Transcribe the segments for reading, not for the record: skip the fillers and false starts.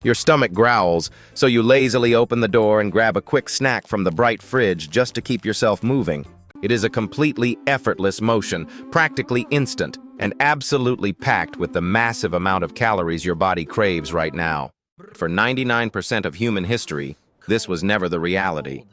Your stomach growls, so you lazily open the door and grab a quick snack from the bright fridge just to keep yourself moving. It is a completely effortless motion, practically instant, and absolutely packed with the massive amount of calories your body craves right now. For 99% of human history, this was never the reality.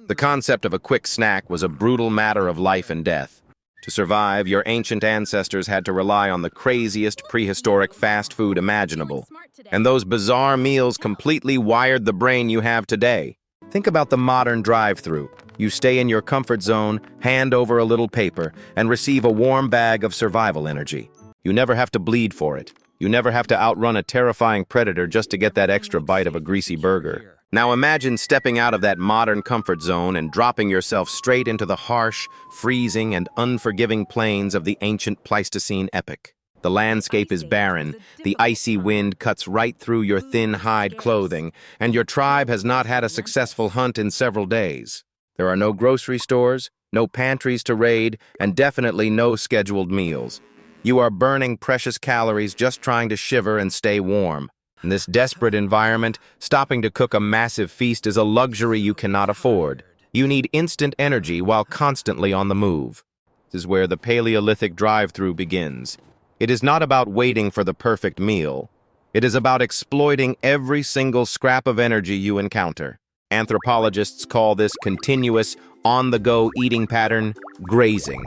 The concept of a quick snack was a brutal matter of life and death. To survive, your ancient ancestors had to rely on the craziest prehistoric fast food imaginable. And those bizarre meals completely wired the brain you have today. Think about the modern drive-thru. You stay in your comfort zone, hand over a little paper, and receive a warm bag of survival energy. You never have to bleed for it. You never have to outrun a terrifying predator just to get that extra bite of a greasy burger. Now imagine stepping out of that modern comfort zone and dropping yourself straight into the harsh, freezing, and unforgiving plains of the ancient Pleistocene epoch. The landscape is barren, the icy wind cuts right through your thin hide clothing, and your tribe has not had a successful hunt in several days. There are no grocery stores, no pantries to raid, and definitely no scheduled meals. You are burning precious calories just trying to shiver and stay warm. In this desperate environment, stopping to cook a massive feast is a luxury you cannot afford. You need instant energy while constantly on the move. This is where the Paleolithic drive-thru begins. It is not about waiting for the perfect meal. It is about exploiting every single scrap of energy you encounter. Anthropologists call this continuous, on-the-go eating pattern grazing.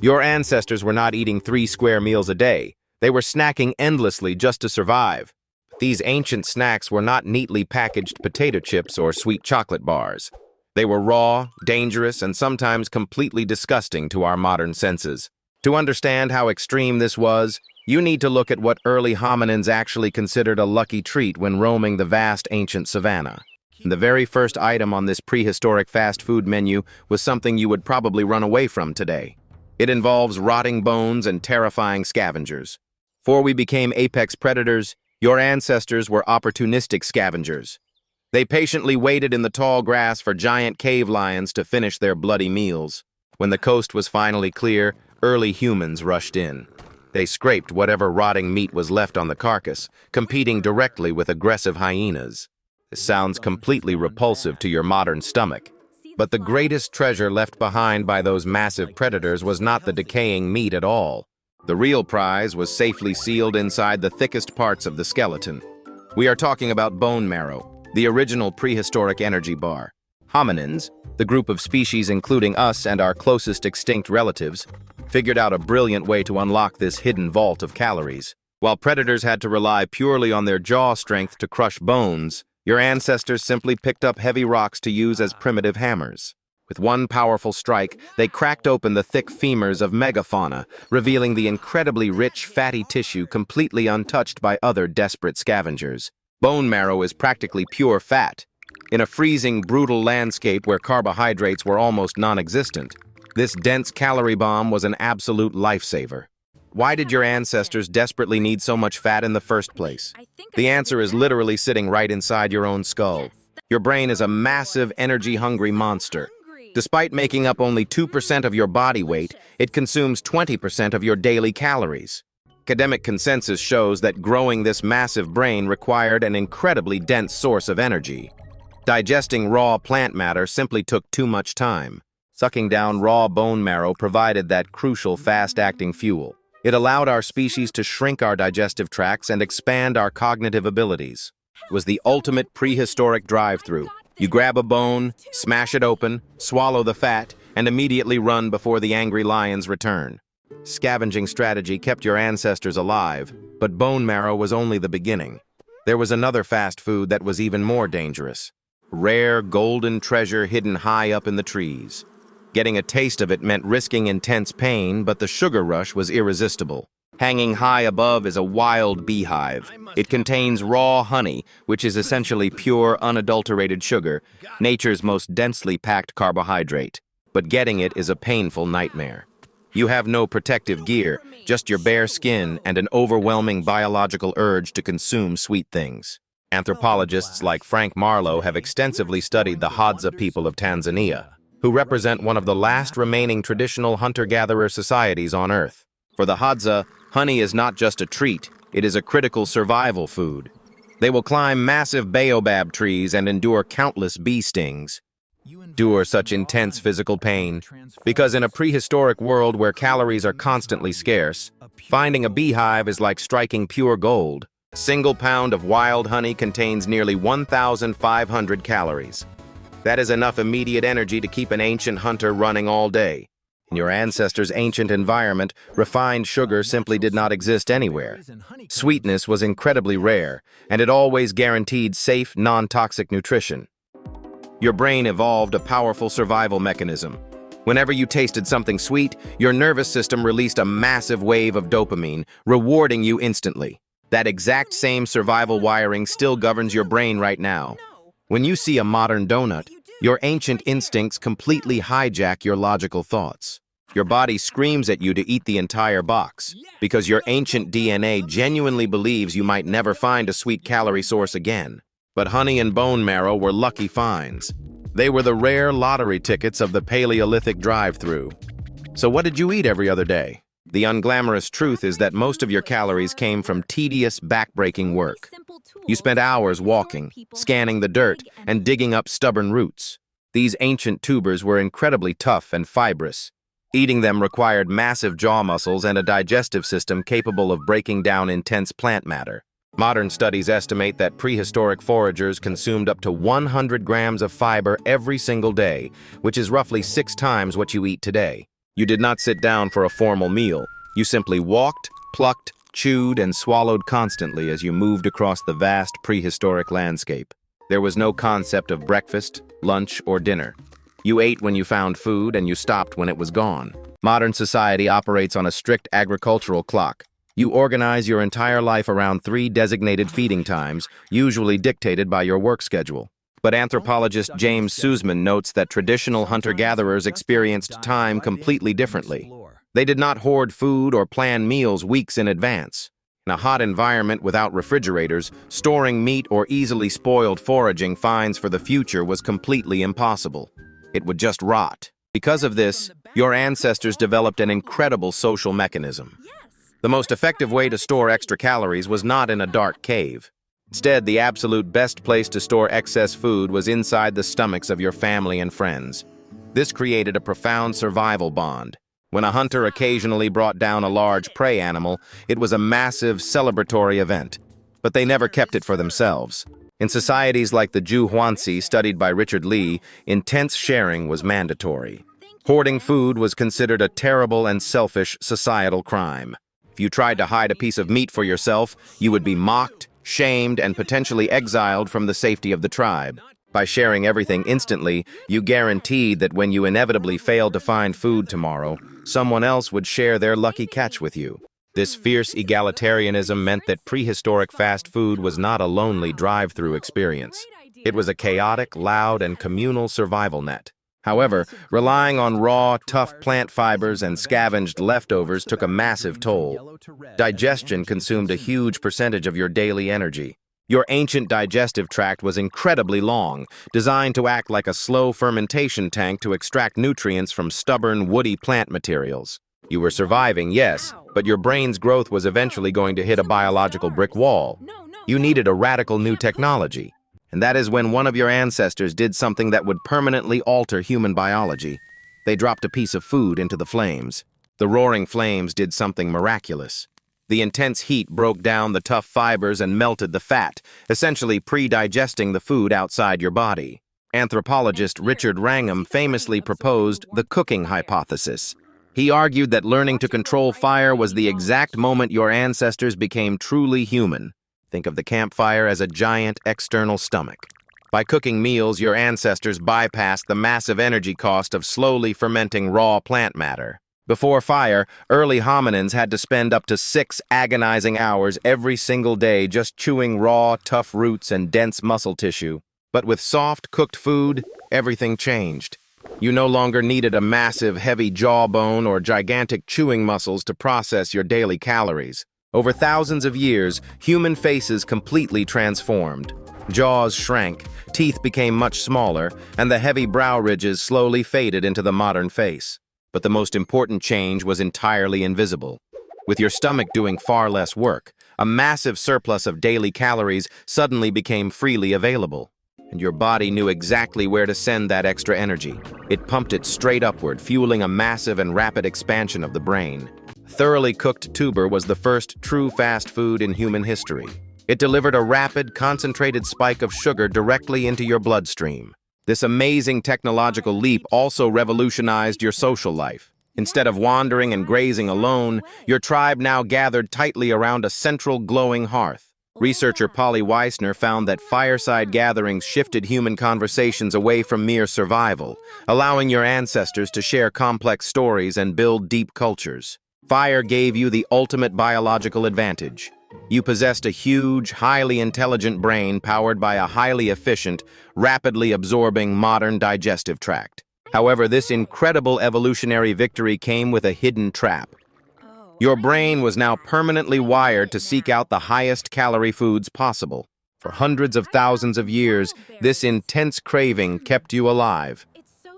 Your ancestors were not eating 3 square meals a day. They were snacking endlessly just to survive. These ancient snacks were not neatly packaged potato chips or sweet chocolate bars. They were raw, dangerous, and sometimes completely disgusting to our modern senses. To understand how extreme this was, you need to look at what early hominins actually considered a lucky treat when roaming the vast ancient savanna. The very first item on this prehistoric fast food menu was something you would probably run away from today. It involves rotting bones and terrifying scavengers. Before we became apex predators, your ancestors were opportunistic scavengers. They patiently waited in the tall grass for giant cave lions to finish their bloody meals. When the coast was finally clear, early humans rushed in. They scraped whatever rotting meat was left on the carcass, competing directly with aggressive hyenas. This sounds completely repulsive to your modern stomach. But the greatest treasure left behind by those massive predators was not the decaying meat at all. The real prize was safely sealed inside the thickest parts of the skeleton. We are talking about bone marrow, the original prehistoric energy bar. Hominins, the group of species including us and our closest extinct relatives, figured out a brilliant way to unlock this hidden vault of calories. While predators had to rely purely on their jaw strength to crush bones, your ancestors simply picked up heavy rocks to use as primitive hammers. With one powerful strike, they cracked open the thick femurs of megafauna, revealing the incredibly rich, fatty tissue completely untouched by other desperate scavengers. Bone marrow is practically pure fat. In a freezing, brutal landscape where carbohydrates were almost non-existent, this dense calorie bomb was an absolute lifesaver. Why did your ancestors desperately need so much fat in the first place? The answer is literally sitting right inside your own skull. Your brain is a massive, energy-hungry monster. Despite making up only 2% of your body weight, it consumes 20% of your daily calories. Academic consensus shows that growing this massive brain required an incredibly dense source of energy. Digesting raw plant matter simply took too much time. Sucking down raw bone marrow provided that crucial fast-acting fuel. It allowed our species to shrink our digestive tracts and expand our cognitive abilities. It was the ultimate prehistoric drive-thru. You grab a bone, smash it open, swallow the fat, and immediately run before the angry lions return. Scavenging strategy kept your ancestors alive, but bone marrow was only the beginning. There was another fast food that was even more dangerous. Rare, golden treasure hidden high up in the trees. Getting a taste of it meant risking intense pain, but the sugar rush was irresistible. Hanging high above is a wild beehive. It contains raw honey, which is essentially pure, unadulterated sugar, nature's most densely packed carbohydrate. But getting it is a painful nightmare. You have no protective gear, just your bare skin and an overwhelming biological urge to consume sweet things. Anthropologists like Frank Marlowe have extensively studied the Hadza people of Tanzania, who represent one of the last remaining traditional hunter-gatherer societies on Earth. For the Hadza, honey is not just a treat, it is a critical survival food. They will climb massive baobab trees and endure countless bee stings. Endure such intense physical pain, because in a prehistoric world where calories are constantly scarce, finding a beehive is like striking pure gold. A single pound of wild honey contains nearly 1,500 calories. That is enough immediate energy to keep an ancient hunter running all day. In your ancestors' ancient environment, refined sugar simply did not exist anywhere. Sweetness was incredibly rare, and it always guaranteed safe, non-toxic nutrition. Your brain evolved a powerful survival mechanism. Whenever you tasted something sweet, your nervous system released a massive wave of dopamine, rewarding you instantly. That exact same survival wiring still governs your brain right now. When you see a modern donut, your ancient instincts completely hijack your logical thoughts. Your body screams at you to eat the entire box, because your ancient DNA genuinely believes you might never find a sweet calorie source again. But honey and bone marrow were lucky finds. They were the rare lottery tickets of the Paleolithic drive-thru. So what did you eat every other day? The unglamorous truth is that most of your calories came from tedious, back-breaking work. You spent hours walking, scanning the dirt, and digging up stubborn roots. These ancient tubers were incredibly tough and fibrous. Eating them required massive jaw muscles and a digestive system capable of breaking down intense plant matter. Modern studies estimate that prehistoric foragers consumed up to 100 grams of fiber every single day, which is roughly 6 times what you eat today. You did not sit down for a formal meal. You simply walked, plucked, chewed, and swallowed constantly as you moved across the vast prehistoric landscape. There was no concept of breakfast, lunch, or dinner. You ate when you found food, and you stopped when it was gone. Modern society operates on a strict agricultural clock. You organize your entire life around 3 designated feeding times, usually dictated by your work schedule. But anthropologist James Sussman notes that traditional hunter-gatherers experienced time completely differently. They did not hoard food or plan meals weeks in advance. In a hot environment without refrigerators, storing meat or easily spoiled foraging finds for the future was completely impossible. It would just rot. Because of this, your ancestors developed an incredible social mechanism. The most effective way to store extra calories was not in a dark cave. Instead, the absolute best place to store excess food was inside the stomachs of your family and friends. This created a profound survival bond. When a hunter occasionally brought down a large prey animal, it was a massive celebratory event. But they never kept it for themselves. In societies like the Zhuangzi studied by Richard Lee, intense sharing was mandatory. Hoarding food was considered a terrible and selfish societal crime. If you tried to hide a piece of meat for yourself, you would be mocked, shamed, and potentially exiled from the safety of the tribe. By sharing everything instantly, you guaranteed that when you inevitably failed to find food tomorrow, someone else would share their lucky catch with you. This fierce egalitarianism meant that prehistoric fast food was not a lonely drive-through experience. It was a chaotic, loud, and communal survival net. However, relying on raw, tough plant fibers and scavenged leftovers took a massive toll. Digestion consumed a huge percentage of your daily energy. Your ancient digestive tract was incredibly long, designed to act like a slow fermentation tank to extract nutrients from stubborn, woody plant materials. You were surviving, yes, but your brain's growth was eventually going to hit a biological brick wall. You needed a radical new technology. And that is when one of your ancestors did something that would permanently alter human biology. They dropped a piece of food into the flames. The roaring flames did something miraculous. The intense heat broke down the tough fibers and melted the fat, essentially pre-digesting the food outside your body. Anthropologist Richard Wrangham famously proposed the cooking hypothesis. He argued that learning to control fire was the exact moment your ancestors became truly human. Think of the campfire as a giant external stomach. By cooking meals, your ancestors bypassed the massive energy cost of slowly fermenting raw plant matter. Before fire, early hominins had to spend up to 6 agonizing hours every single day just chewing raw, tough roots and dense muscle tissue. But with soft, cooked food, everything changed. You no longer needed a massive, heavy jawbone or gigantic chewing muscles to process your daily calories. Over thousands of years, human faces completely transformed. Jaws shrank, teeth became much smaller, and the heavy brow ridges slowly faded into the modern face. But the most important change was entirely invisible. With your stomach doing far less work, a massive surplus of daily calories suddenly became freely available. And your body knew exactly where to send that extra energy. It pumped it straight upward, fueling a massive and rapid expansion of the brain. Thoroughly cooked tuber was the first true fast food in human history. It delivered a rapid, concentrated spike of sugar directly into your bloodstream. This amazing technological leap also revolutionized your social life. Instead of wandering and grazing alone, your tribe now gathered tightly around a central glowing hearth. Researcher Polly Weissner found that fireside gatherings shifted human conversations away from mere survival, allowing your ancestors to share complex stories and build deep cultures. Fire gave you the ultimate biological advantage. You possessed a huge, highly intelligent brain powered by a highly efficient, rapidly absorbing modern digestive tract. However, this incredible evolutionary victory came with a hidden trap. Your brain was now permanently wired to seek out the highest calorie foods possible. For hundreds of thousands of years, this intense craving kept you alive.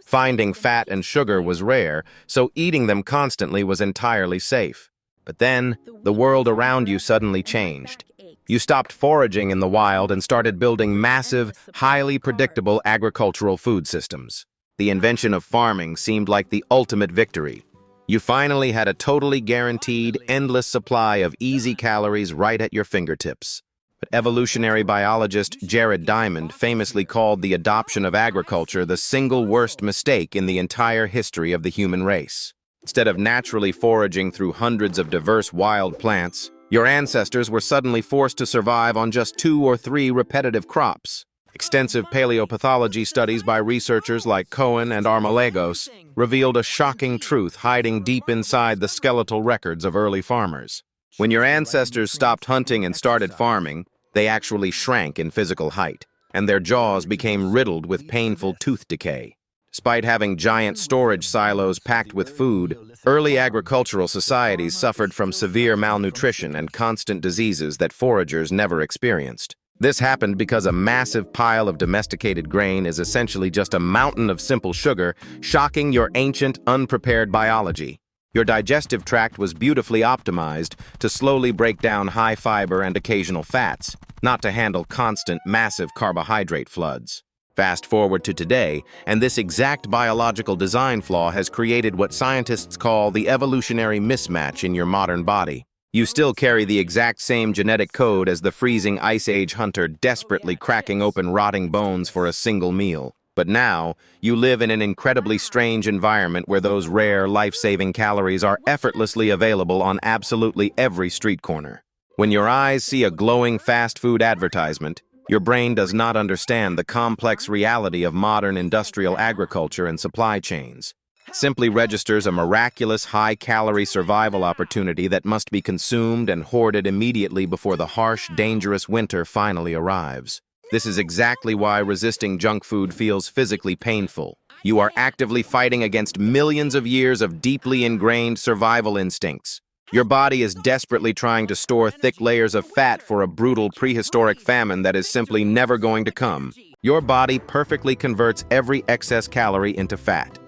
Finding fat and sugar was rare, so eating them constantly was entirely safe. But then, the world around you suddenly changed. You stopped foraging in the wild and started building massive, highly predictable agricultural food systems. The invention of farming seemed like the ultimate victory. You finally had a totally guaranteed, endless supply of easy calories right at your fingertips. But evolutionary biologist Jared Diamond famously called the adoption of agriculture the single worst mistake in the entire history of the human race. Instead of naturally foraging through hundreds of diverse wild plants, your ancestors were suddenly forced to survive on just 2 or 3 repetitive crops. Extensive paleopathology studies by researchers like Cohen and Armalagos revealed a shocking truth hiding deep inside the skeletal records of early farmers. When your ancestors stopped hunting and started farming, they actually shrank in physical height, and their jaws became riddled with painful tooth decay. Despite having giant storage silos packed with food, early agricultural societies suffered from severe malnutrition and constant diseases that foragers never experienced. This happened because a massive pile of domesticated grain is essentially just a mountain of simple sugar, shocking your ancient, unprepared biology. Your digestive tract was beautifully optimized to slowly break down high fiber and occasional fats, not to handle constant, massive carbohydrate floods. Fast forward to today, and this exact biological design flaw has created what scientists call the evolutionary mismatch in your modern body. You still carry the exact same genetic code as the freezing Ice Age hunter desperately cracking open rotting bones for a single meal. But now, you live in an incredibly strange environment where those rare, life-saving calories are effortlessly available on absolutely every street corner. When your eyes see a glowing fast food advertisement, your brain does not understand the complex reality of modern industrial agriculture and supply chains. It simply registers a miraculous high-calorie survival opportunity that must be consumed and hoarded immediately before the harsh, dangerous winter finally arrives. This is exactly why resisting junk food feels physically painful. You are actively fighting against millions of years of deeply ingrained survival instincts. Your body is desperately trying to store thick layers of fat for a brutal prehistoric famine that is simply never going to come. Your body perfectly converts every excess calorie into fat.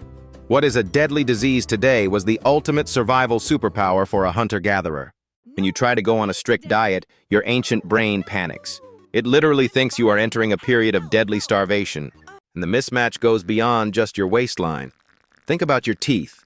What is a deadly disease today was the ultimate survival superpower for a hunter-gatherer. When you try to go on a strict diet, your ancient brain panics. It literally thinks you are entering a period of deadly starvation, and the mismatch goes beyond just your waistline. Think about your teeth.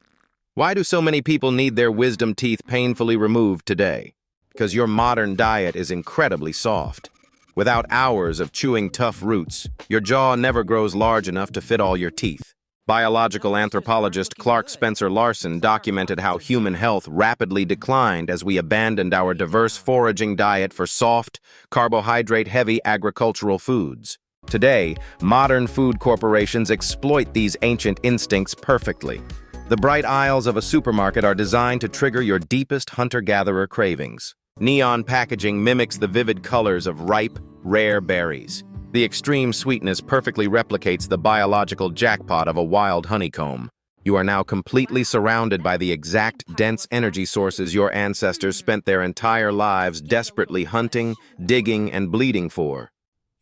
Why do so many people need their wisdom teeth painfully removed today? Because your modern diet is incredibly soft. Without hours of chewing tough roots, your jaw never grows large enough to fit all your teeth. Biological anthropologist Clark Spencer Larson documented how human health rapidly declined as we abandoned our diverse foraging diet for soft, carbohydrate-heavy agricultural foods. Today, modern food corporations exploit these ancient instincts perfectly. The bright aisles of a supermarket are designed to trigger your deepest hunter-gatherer cravings. Neon packaging mimics the vivid colors of ripe, rare berries. The extreme sweetness perfectly replicates the biological jackpot of a wild honeycomb. You are now completely surrounded by the exact dense energy sources your ancestors spent their entire lives desperately hunting, digging, and bleeding for.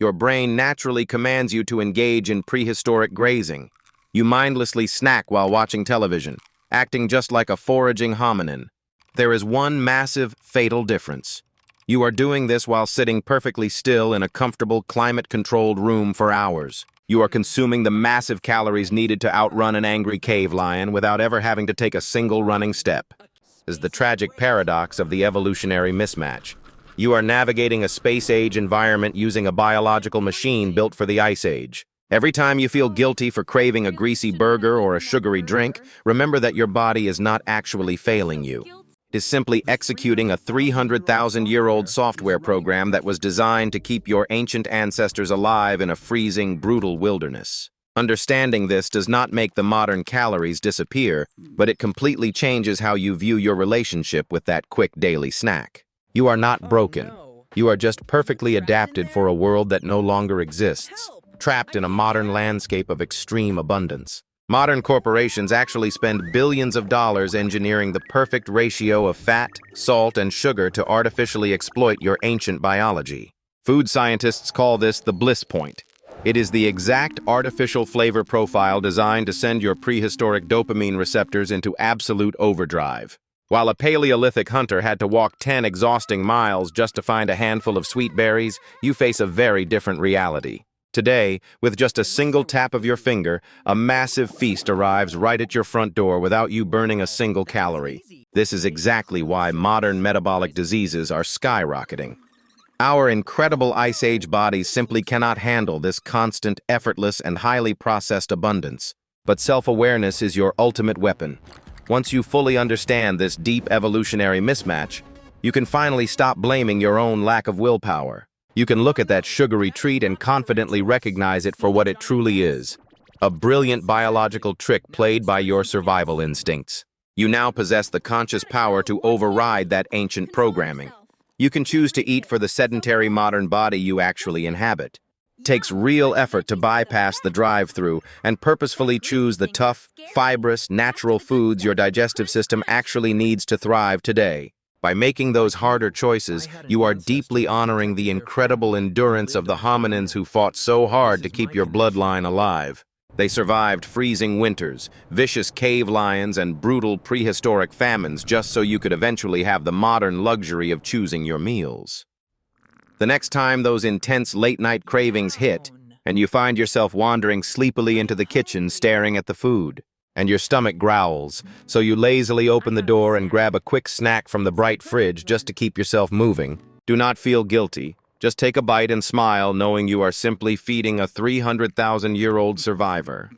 Your brain naturally commands you to engage in prehistoric grazing. You mindlessly snack while watching television, acting just like a foraging hominin. There is one massive, fatal difference. You are doing this while sitting perfectly still in a comfortable, climate-controlled room for hours. You are consuming the massive calories needed to outrun an angry cave lion without ever having to take a single running step. This is the tragic paradox of the evolutionary mismatch. You are navigating a space-age environment using a biological machine built for the Ice Age. Every time you feel guilty for craving a greasy burger or a sugary drink, remember that your body is not actually failing you. It is simply executing a 300,000-year-old software program that was designed to keep your ancient ancestors alive in a freezing, brutal wilderness. Understanding this does not make the modern calories disappear, but it completely changes how you view your relationship with that quick daily snack. You are not broken. You are just perfectly adapted for a world that no longer exists, trapped in a modern landscape of extreme abundance. Modern corporations actually spend billions of dollars engineering the perfect ratio of fat, salt, and sugar to artificially exploit your ancient biology. Food scientists call this the bliss point. It is the exact artificial flavor profile designed to send your prehistoric dopamine receptors into absolute overdrive. While a Paleolithic hunter had to walk 10 exhausting miles just to find a handful of sweet berries, you face a very different reality. Today, with just a single tap of your finger, a massive feast arrives right at your front door without you burning a single calorie. This is exactly why modern metabolic diseases are skyrocketing. Our incredible Ice Age bodies simply cannot handle this constant, effortless, and highly processed abundance. But self-awareness is your ultimate weapon. Once you fully understand this deep evolutionary mismatch, you can finally stop blaming your own lack of willpower. You can look at that sugary treat and confidently recognize it for what it truly is. A brilliant biological trick played by your survival instincts. You now possess the conscious power to override that ancient programming. You can choose to eat for the sedentary modern body you actually inhabit. It takes real effort to bypass the drive-through and purposefully choose the tough, fibrous, natural foods your digestive system actually needs to thrive today. By making those harder choices, you are deeply honoring the incredible endurance of the hominins who fought so hard to keep your bloodline alive. They survived freezing winters, vicious cave lions, and brutal prehistoric famines just so you could eventually have the modern luxury of choosing your meals. The next time those intense late-night cravings hit, and you find yourself wandering sleepily into the kitchen staring at the food, and your stomach growls, so you lazily open the door and grab a quick snack from the bright fridge just to keep yourself moving. Do not feel guilty. Just take a bite and smile, knowing you are simply feeding a 300,000-year-old survivor.